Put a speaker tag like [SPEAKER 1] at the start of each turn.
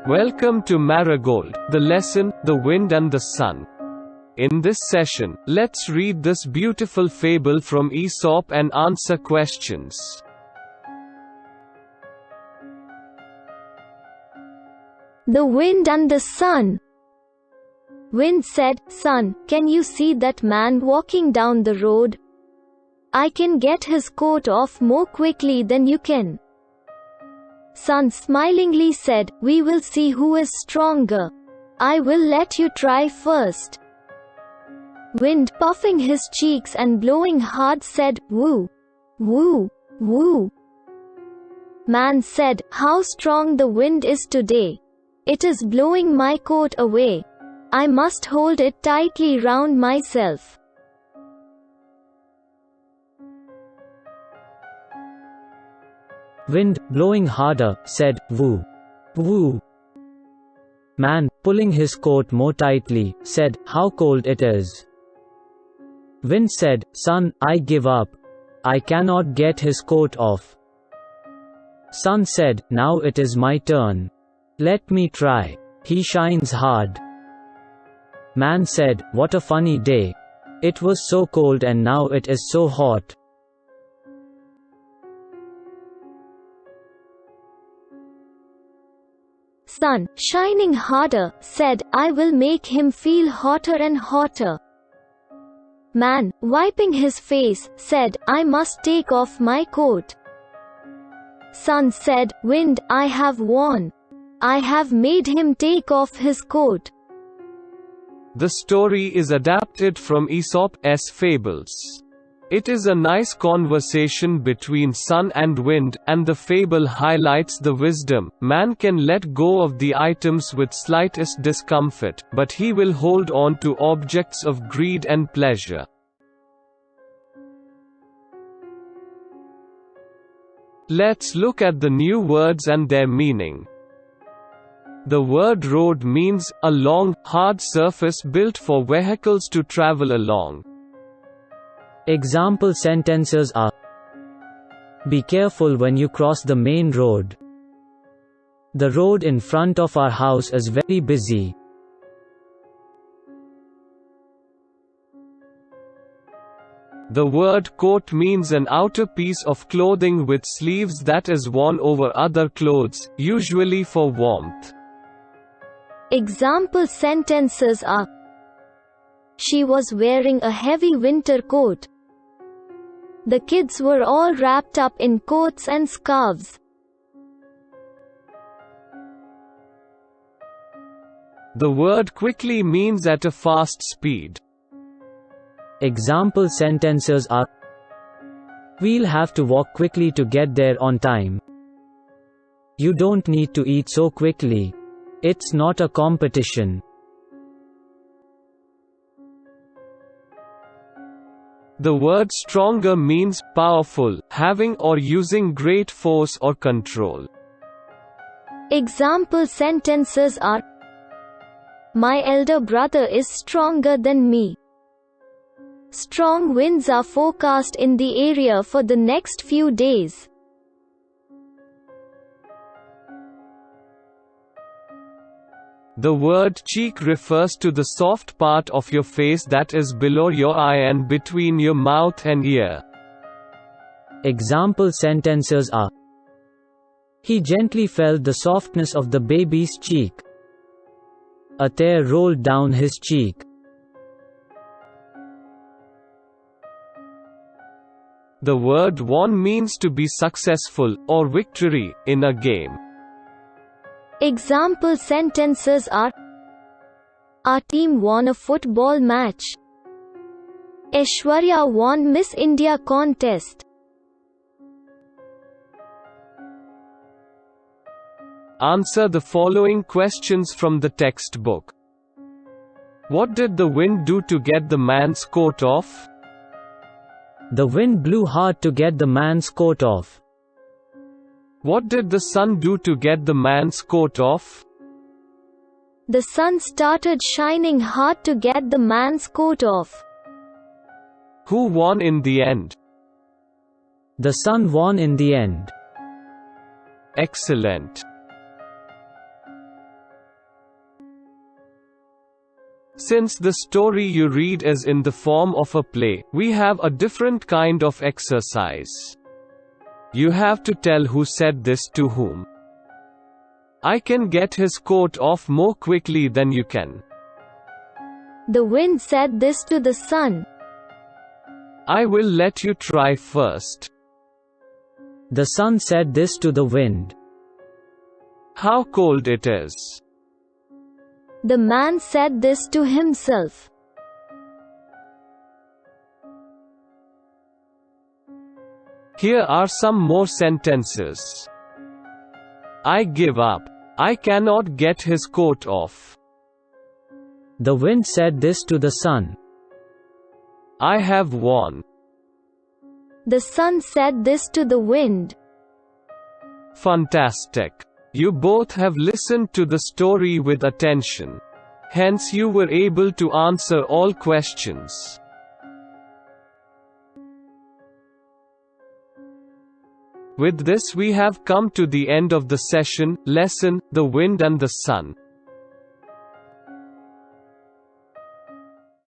[SPEAKER 1] Welcome to Marigold, the lesson, the wind and the sun. In this session, let's read this beautiful fable from Aesop and answer questions.
[SPEAKER 2] The wind and the sun. Wind said, "Sun, can you see that man walking down the road? I can get his coat off more quickly than you can." Sun smilingly said, "We will see who is stronger. I will let you try first." Wind, puffing his cheeks and blowing hard, said, "Woo, woo, woo." Man said, "How strong the wind is today. It is blowing my coat away. I must hold it tightly round myself."
[SPEAKER 3] Wind, blowing harder, said, "Woo, woo." Man, pulling his coat more tightly, said, "How cold it is." Wind said, "Sun, I give up. I cannot get his coat off." Sun said, "Now it is my turn. Let me try. He shines hard." Man said, "What a funny day. It was so cold and now it is so hot."
[SPEAKER 2] Sun, shining harder, said, "I will make him feel hotter and hotter." Man, wiping his face, said, "I must take off my coat." Sun said, "Wind, I have won. I have made him take off his coat."
[SPEAKER 1] The story is adapted from Aesop's fables. It is a nice conversation between sun and wind, and the fable highlights the wisdom. Man can let go of the items with slightest discomfort, but he will hold on to objects of greed and pleasure. Let's look at the new words and their meaning. The word road means a long, hard surface built for vehicles to travel along.
[SPEAKER 3] Example sentences are: Be careful when you cross the main road. The road in front of our house is very busy.
[SPEAKER 1] The word coat means an outer piece of clothing with sleeves that is worn over other clothes, usually for warmth.
[SPEAKER 2] Example sentences are: She was wearing a heavy winter coat. The kids were all wrapped up in coats and scarves.
[SPEAKER 1] The word quickly means at a fast speed.
[SPEAKER 3] Example sentences are: We'll have to walk quickly to get there on time. You don't need to eat so quickly. It's not a competition.
[SPEAKER 1] The word stronger means powerful, having or using great force or control.
[SPEAKER 2] Example sentences are: My elder brother is stronger than me. Strong winds are forecast in the area for the next few days.
[SPEAKER 1] The word cheek refers to the soft part of your face that is below your eye and between your mouth and ear.
[SPEAKER 3] Example sentences are: He gently felt the softness of the baby's cheek. A tear rolled down his cheek.
[SPEAKER 1] The word won means to be successful, or victory, in a game.
[SPEAKER 2] Example sentences are: Our team won a football match. Aishwarya won Miss India contest.
[SPEAKER 1] Answer the following questions from the textbook. What did the wind do to get the man's coat off?
[SPEAKER 3] The wind blew hard to get the man's coat off.
[SPEAKER 1] What did the sun do to get the man's coat off?
[SPEAKER 2] The sun started shining hard to get the man's coat off.
[SPEAKER 1] Who won in the end?
[SPEAKER 3] The sun won in the end.
[SPEAKER 1] Excellent. Since the story you read is in the form of a play, we have a different kind of exercise. You have to tell who said this to whom. I can get his coat off more quickly than you can.
[SPEAKER 2] The wind said this to the sun.
[SPEAKER 1] I will let you try first.
[SPEAKER 3] The sun said this to the wind.
[SPEAKER 1] How cold it is.
[SPEAKER 2] The man said this to himself.
[SPEAKER 1] Here are some more sentences. I give up. I cannot get his coat off.
[SPEAKER 3] The wind said this to the sun.
[SPEAKER 1] I have won.
[SPEAKER 2] The sun said this to the wind.
[SPEAKER 1] Fantastic. You both have listened to the story with attention. Hence you were able to answer all questions. With this we have come to the end of the session, lesson, The Wind and the Sun.